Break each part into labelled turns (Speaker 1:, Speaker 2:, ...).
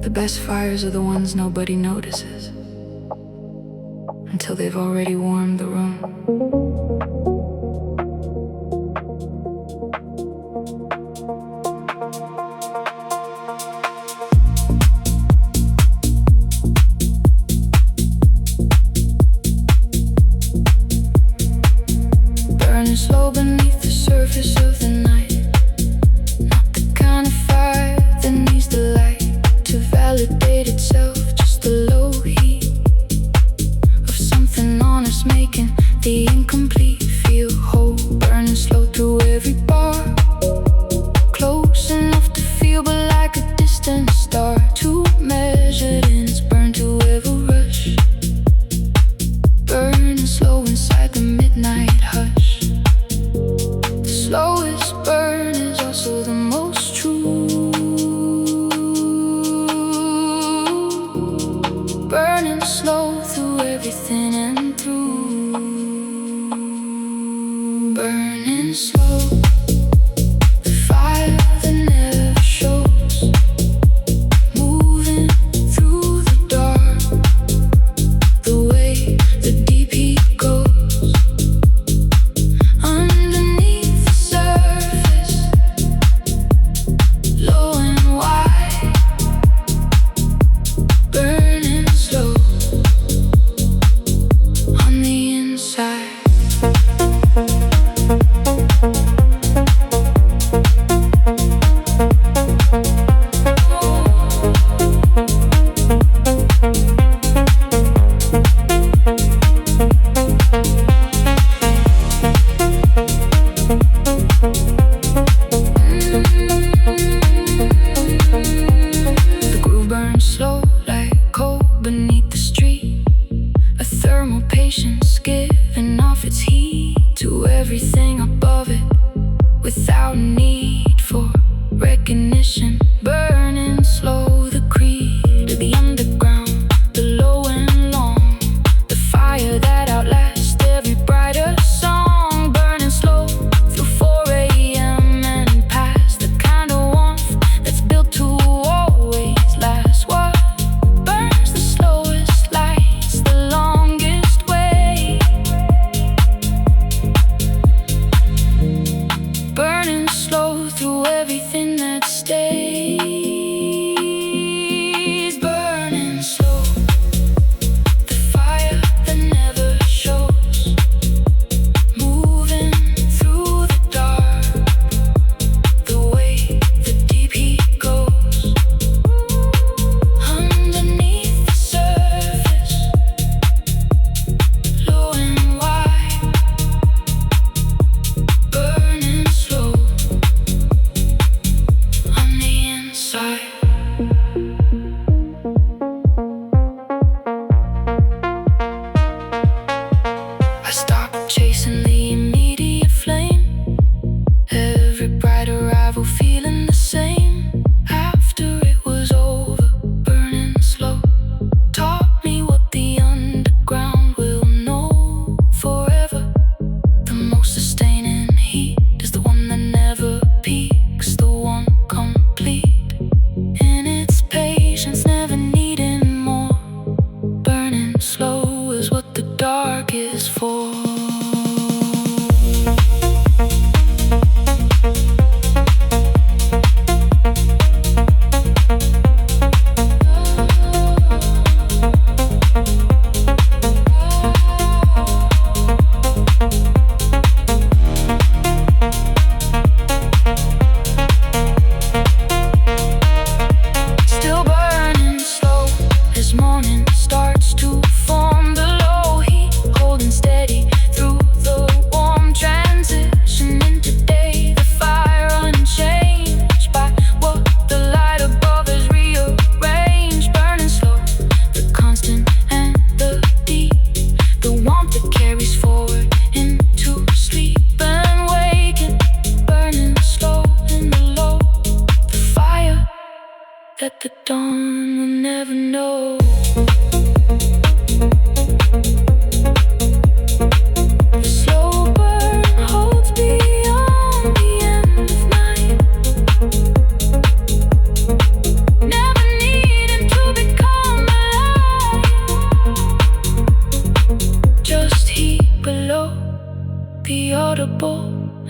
Speaker 1: The best fires are the ones nobody notices until they've already warmed the room. Burning slow beneath the surface of the night. Not the kind of fire that needs the light to validate itself, just the low heat of something honest, making the incomplete feel whole. Burning slow through every bar, close enough to feel but like a distant star. Too measured in its burn to ever rush. Burning slow inside the midnight hush. The slowest burn is also the most true. Burning slow through everything and through. Burning slow, the fire that never shows. Moving through the dark, the way the deep heat goes. Underneath the surface, low and wide. Burning slow on the inside.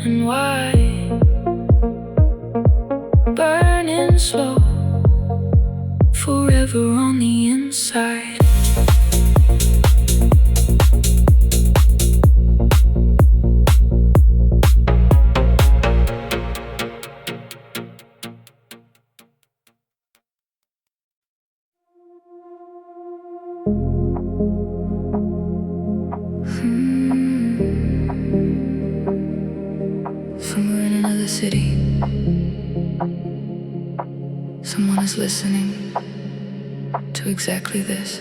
Speaker 1: and wide, burning slow, forever on the inside. Somewhere in another city, someone is listening to exactly this.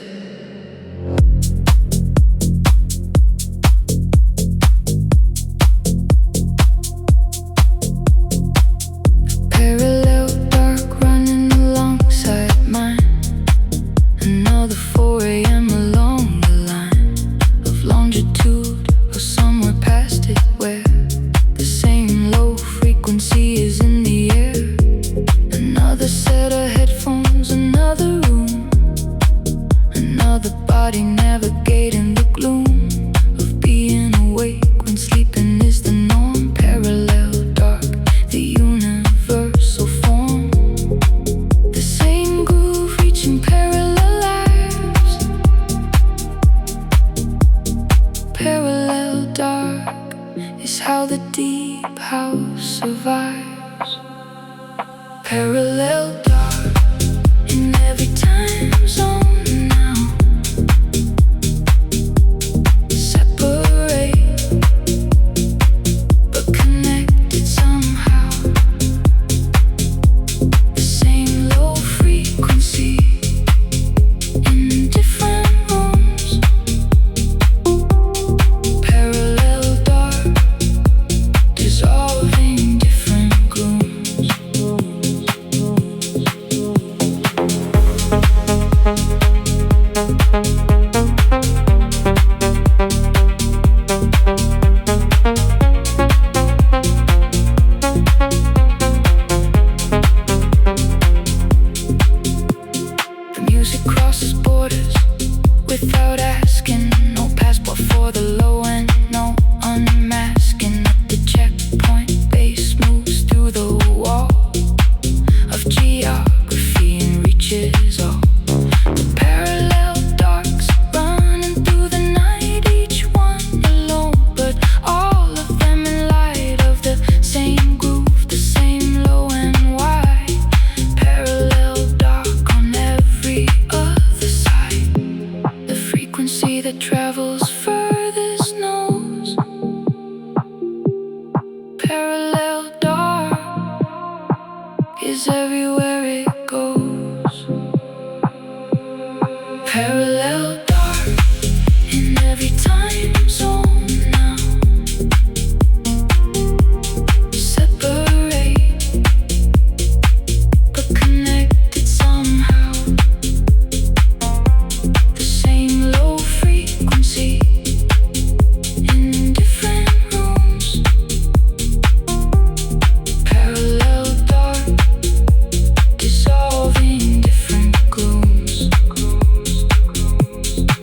Speaker 1: Parallel dark running alongside mine. Another 4 a.m. along the line of longitude, or somewhere past it, where the same low frequency is in the air. Another set of headphones, another room, another body navigating the gloom of being awake when sleeping is the norm. Parallel dark, the universal form, the same groove reaching parallel lives. Parallel dark is how the deep house survives. Parallel dark in every time zone now. Separate but connected somehow. The same low frequency in different rooms. Parallel dark dissolving different glooms. The music crosses borders without asking. No passport for the low end, no unmasking. At the checkpoint, bass moves through the wall of geography and reaches all the parallel darks running through the night. Each one alone, but all of them in light of the same groove, the same low and wide. Parallel dark on every other side. The frequency that travels furthest knows. Parallel dark is everywhere it goes. Parallel dark in every time zone now. Separate but connected somehow. The same low frequency in different rooms. Parallel dark dissolving different glooms.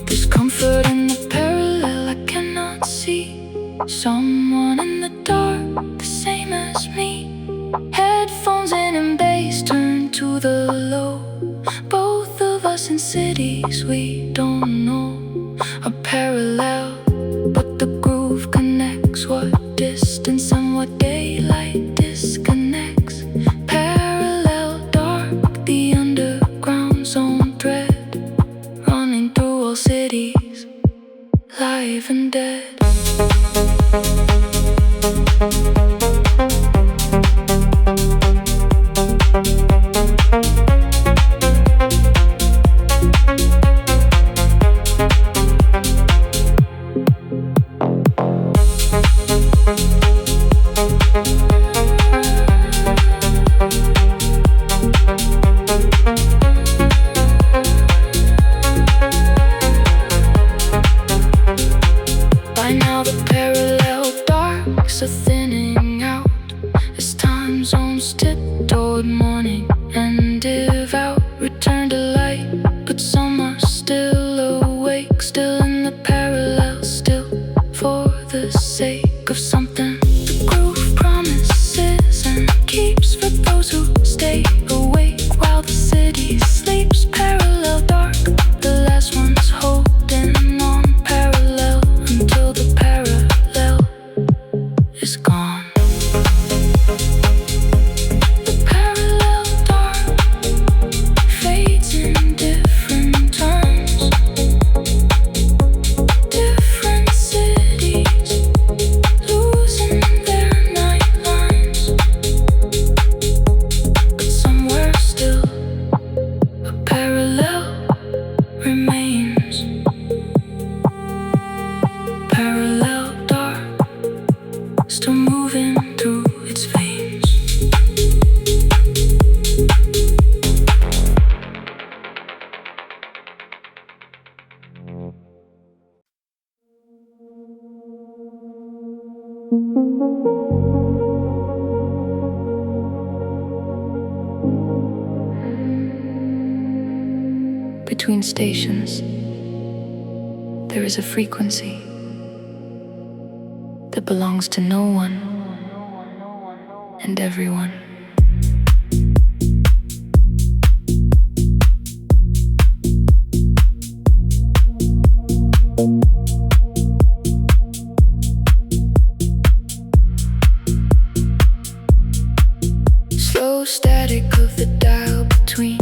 Speaker 1: There's comfort in the parallel I cannot see. Someone in the dark, the same as me. Headphones in and bass turn to the low. Both of us in cities we don't know are parallel, but the groove connects what distance and what daylight disconnects. Parallel dark, the underground zone thread running through all cities, live and dead. By now the parallel darks are thinning flames, parallel dark, still moving through its veins. Between stations, there is a frequency that belongs to no one and everyone. Slow static of the dial between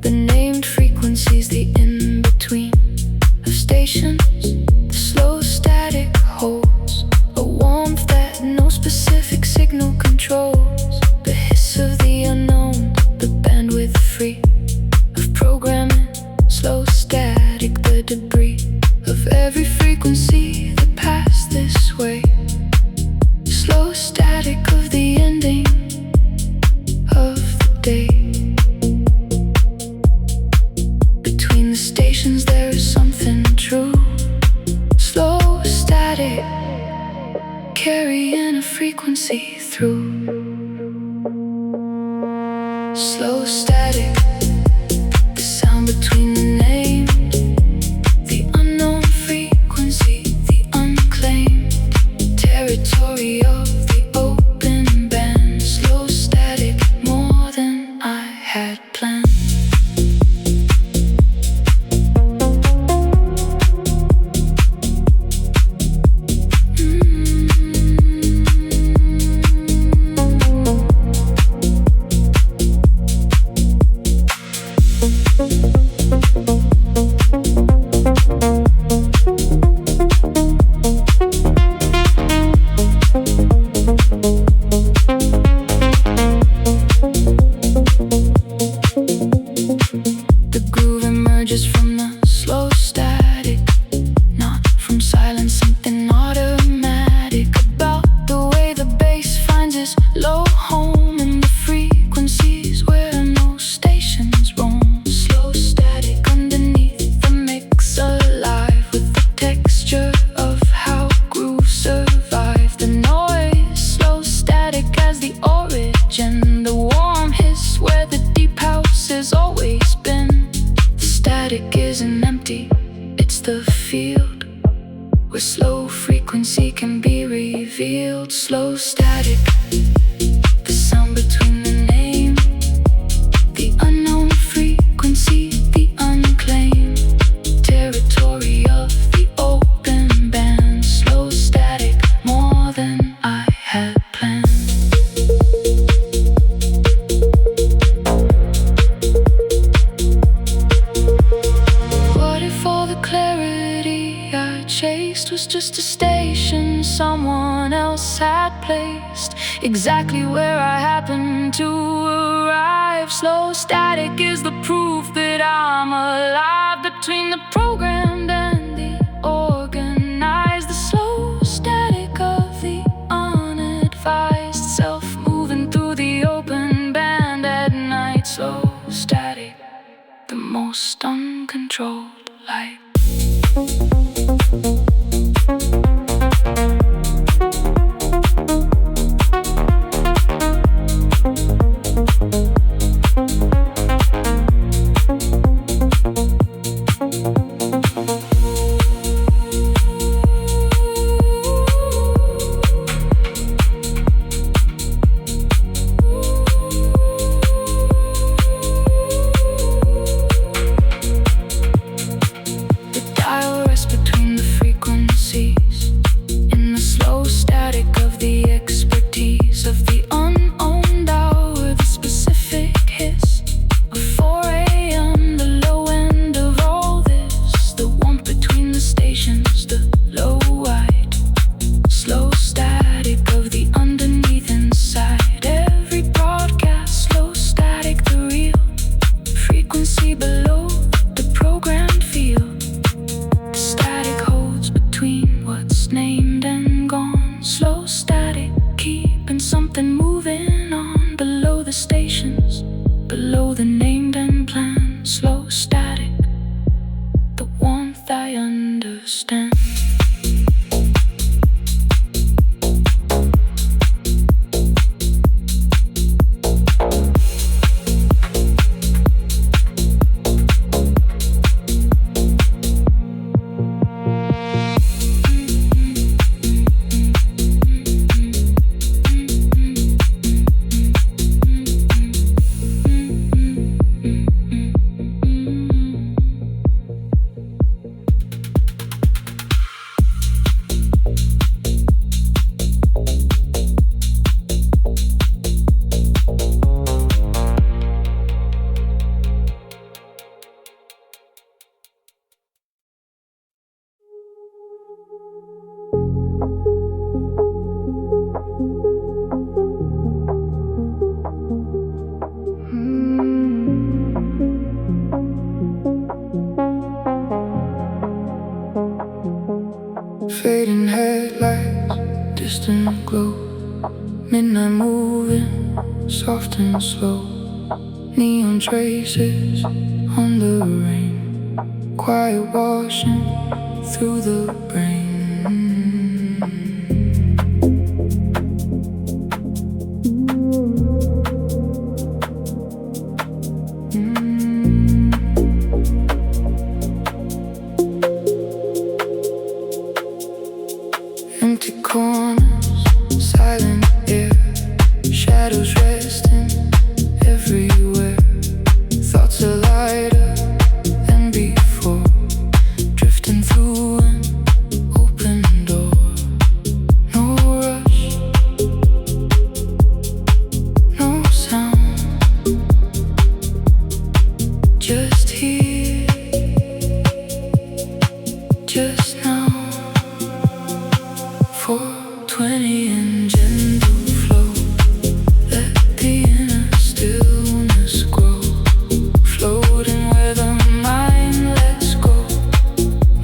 Speaker 1: the named frequencies, the in-between of stations. The slow static holds a warmth that no specific signal controls. The hiss of the unknown, the bandwidth free of programming. Slow static, the debris of every frequency that passed this way. Slow static of the ending of the day. Between the stations there is something true. Slow static, carrying a frequency through. Slow static, the sound between the named, the unknown frequency, the unclaimed territory of the open band. Slow static, more than I had planned. The groove emerges from the slow static, not from silence, something automatic about the way the bass finds its low home in the frequencies where no stations roam. Slow static underneath the mix, alive with the texture of how grooves survive the noise. Slow static as the origin, the warm hiss where the deep house has always been. The static isn't empty, it's the field where slow frequency can be revealed. Slow static, the sound between the name, the unknown frequency, the unclaimed territory of the open band. Slow static, more than I had planned. What if all the clarity I chased was just a station someone else had placed exactly where I happened to arrive? Slow static is the proof that I'm alive between the programmed and the organized. The slow static of the unadvised self moving through the open band at night. Slow static, the most uncontrolled light. The dial rests between the frequencies. lost in the glow. Midnight moving, soft and slow. Neon traces on the rain. Quiet washing through the brain. Empty corners, silent air, shadows resting everywhere. Thoughts are lighter than before, drifting through an open door. No rush, no sound, just here, just now. 420 in gentle flow. Let the inner stillness grow. Floating where the mind lets go.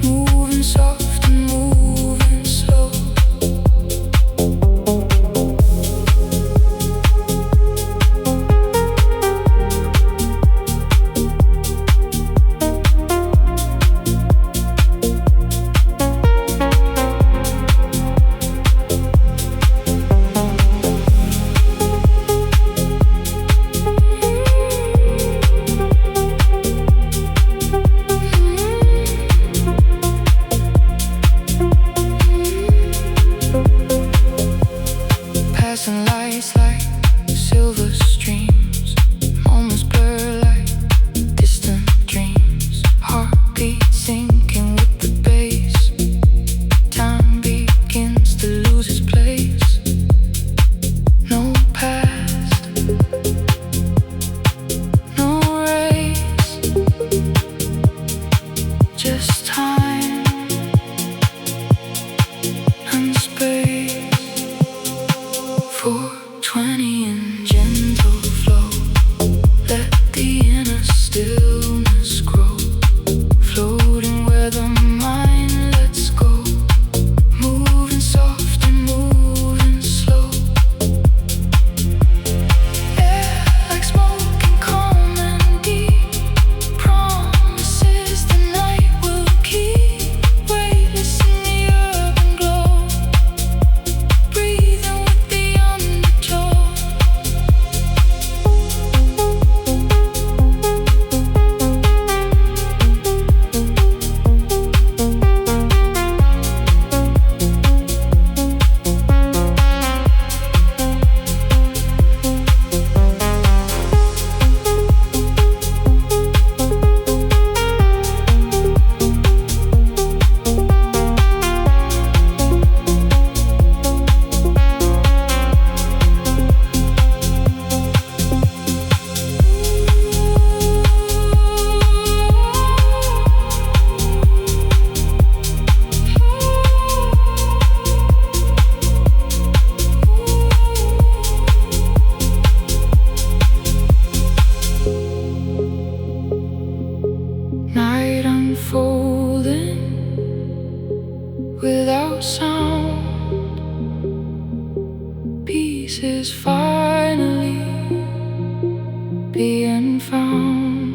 Speaker 1: Moving soft and moving slow. Passing lights like silver streams. Moments blur like distant dreams. Heartbeat sinking with the bass. Time begins to lose its place. No past, no race, just time and space. 420 in gentle flow. Let the inner stillness grow. Floating where the mind lets go. Moving soft and moving slow. Air like smoke and calm and deep. Promises the night will keep. Weightless in the urban glow. Breathing with the undertow. Night unfolding without sound. Peace is finally being found.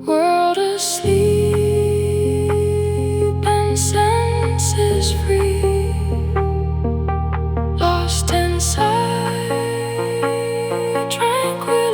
Speaker 1: World asleep and senses free. Lost inside tranquility.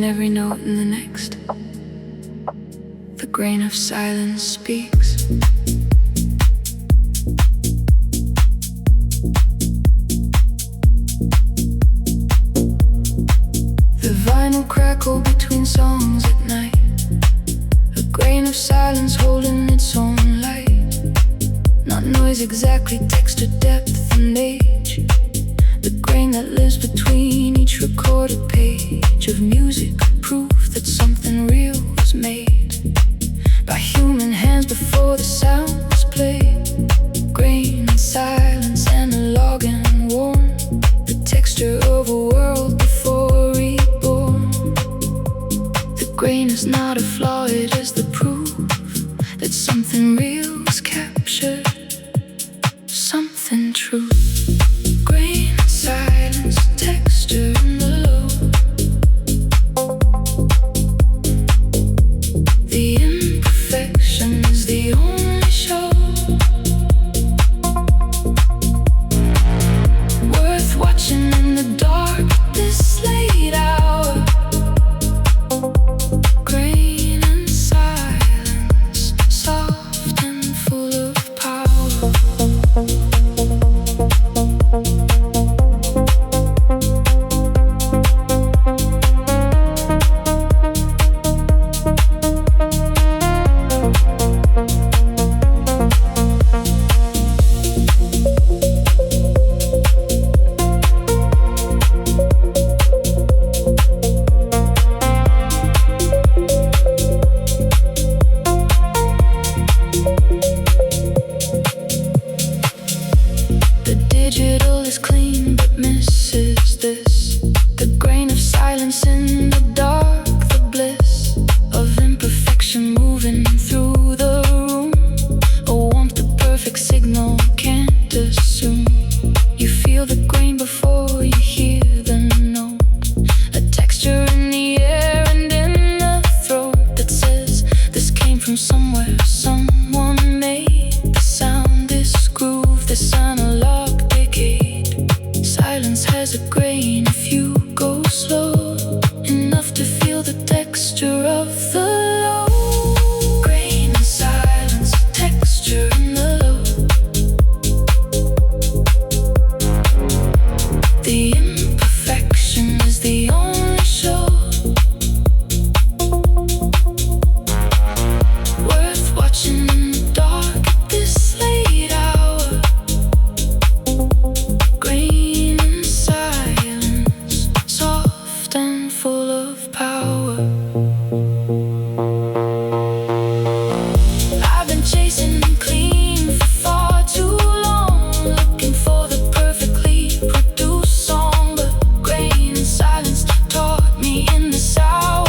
Speaker 1: every note in the next. The grain of silence speaks. The vinyl crackle between songs at night. A grain of silence holding its own light. Not noise exactly, texture, depth and age. The grain that lives between each recorded page of music, proof that something real was made by human hands before the sound was played. Grain and silence, analog and warm. The texture of a world before reborn. The grain is not a flaw, it is the proof that something real was captured, something true. Grain and silence, texture in the low. The imperfection is the only show. Worth watching in the dark this late hour. Grain and silence, soft and full of power. Digital is clean but misses this. The grain of silence in the dark, the bliss of imperfection moving through the room. A warmth, the perfect signal, can't assume. You feel the grain before you hear the note. A texture in the air and in the throat that says this came from somewhere, someone made the sound, this groove, this analog. Silence has a grain if you go slow enough to feel the texture of the low. Grain and silence, texture in the low. The imperfection is the only show. Worth watching in the dark at this late hour. Grain and silence, soft and full of power. I've been chasing clean for far too long, looking for the perfectly produced song. But grain and silence taught me in this hour.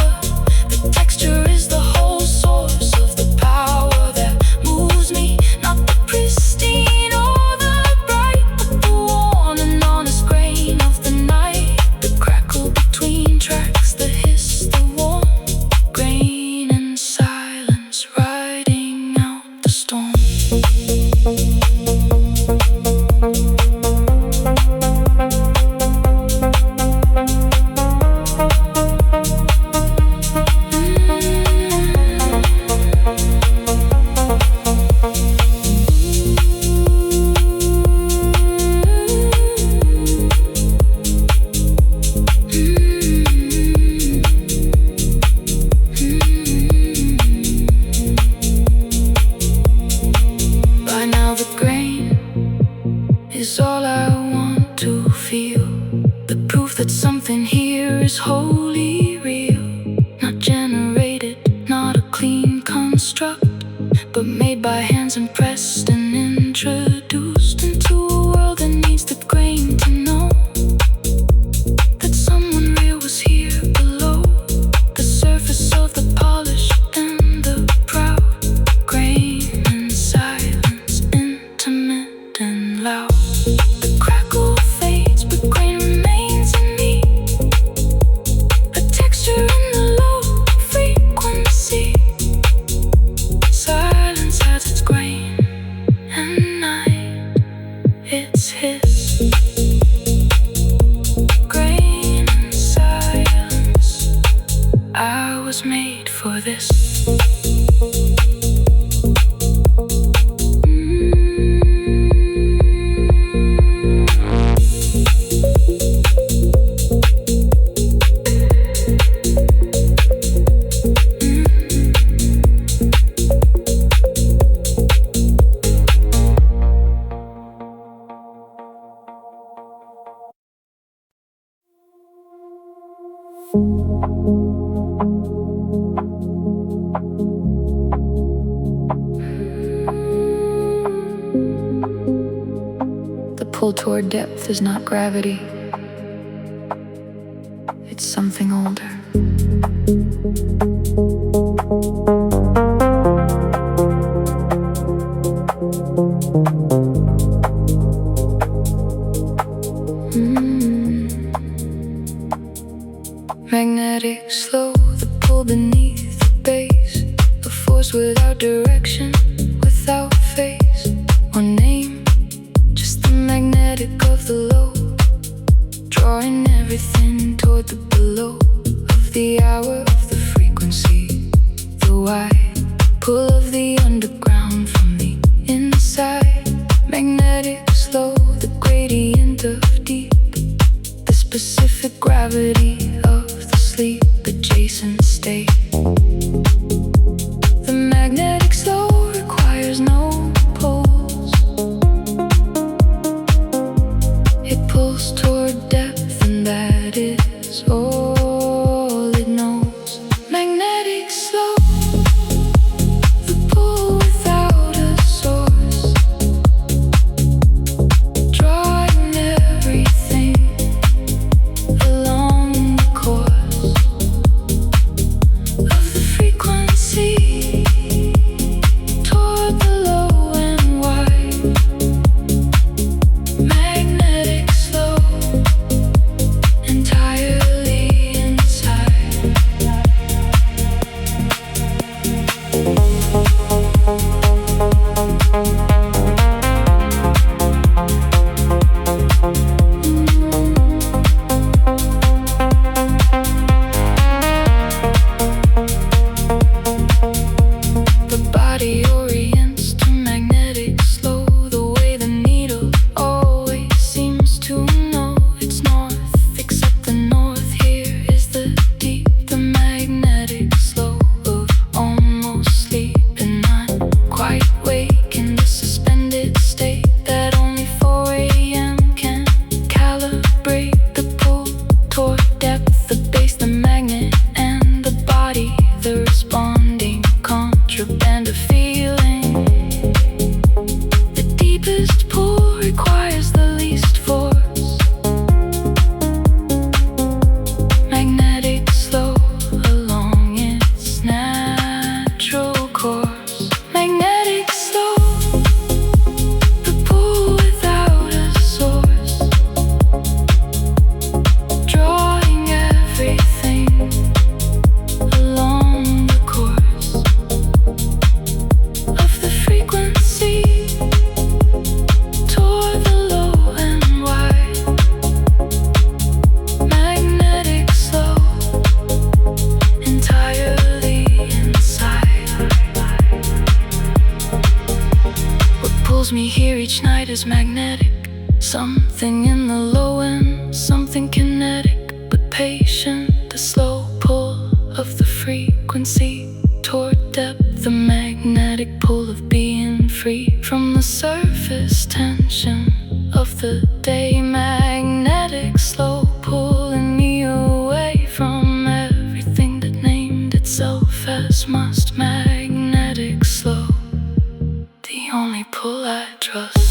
Speaker 1: The texture is the whole source of the power that moves me, not the pristine or the bright, but the worn and honest grain of the night. The crackle between tracks, the hiss, the warmth. Grain and silence riding out the storm. By now the grain is all I want to feel. The proof that something here is wholly real. Not generated, not a clean construct, but made by hands and pressed and introduced into a world that needs the grain to know that someone real was here below the surface of the polished and the proud. Grain and silence, intimate and loud. The crackle fades, but grain remains in me. A texture in the low frequency. Silence has its grain and night. pull toward depth is not gravity, it's something older. Magnetic slow, the pull beneath the base, a force without direction, without face or name, just the magnetic of the low, drawing everything toward the below of the hour of the frequency, the wide pull of the underground from the inside. Magnetic slow, the gradient of deep, the specific gravity of the sleep adjacent state. The magnetic slow requires no poles. It pulls toward depth, and that is all it knows. Magnetic slow, the pull without a source, drawing everything along the course of the frequency toward the low and wide. Magnetic slow, entirely inside. The body orients to magnetic slow, the way the needle always seems to know its north, except the north here is the deep, the magnetic slow of almost sleep and not quite wake, in the suspended state that only 4 a.m. can calibrate the pull toward depth, the base, the magnet, and the body, the responding contraband of feeling. The deepest pull requires the least force. Magnetic slow along its natural course. Magnetic slow, the pull without a source, drawing everything along the course of the frequency toward the low and wide. Magnetic slow, entirely inside. What pulls me here each night is magnetic, something in the low end, something kinetic but patient, the slow pull of the frequency toward depth, the magnetic pull of being free from the surface tension of the day. Magnetic slow pulling me away from everything that named itself as must. Magnetic slow, the only pull I trust.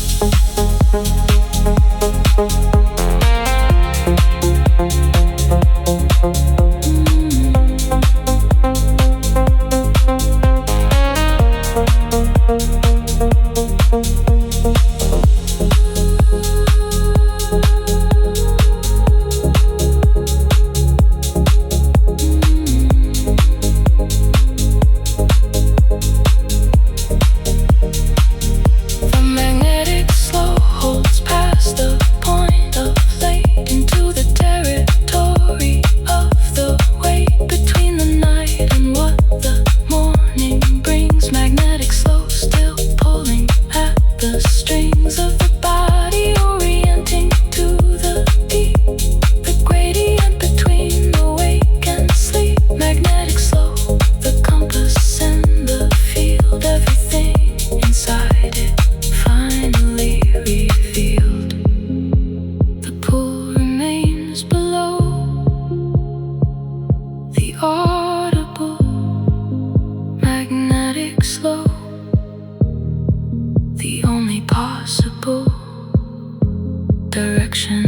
Speaker 1: The magnetic slow holds past the point of light into the territory of the weight between the night and what the morning brings. Magnetic slow still pulling at the strings of the body, orienting to the deep, the gradient between awake and sleep. Magnetic slow, the compass and the field, everything inside it finally revealed. The pull remains below, the audible magnetic slow, the only possible distraction.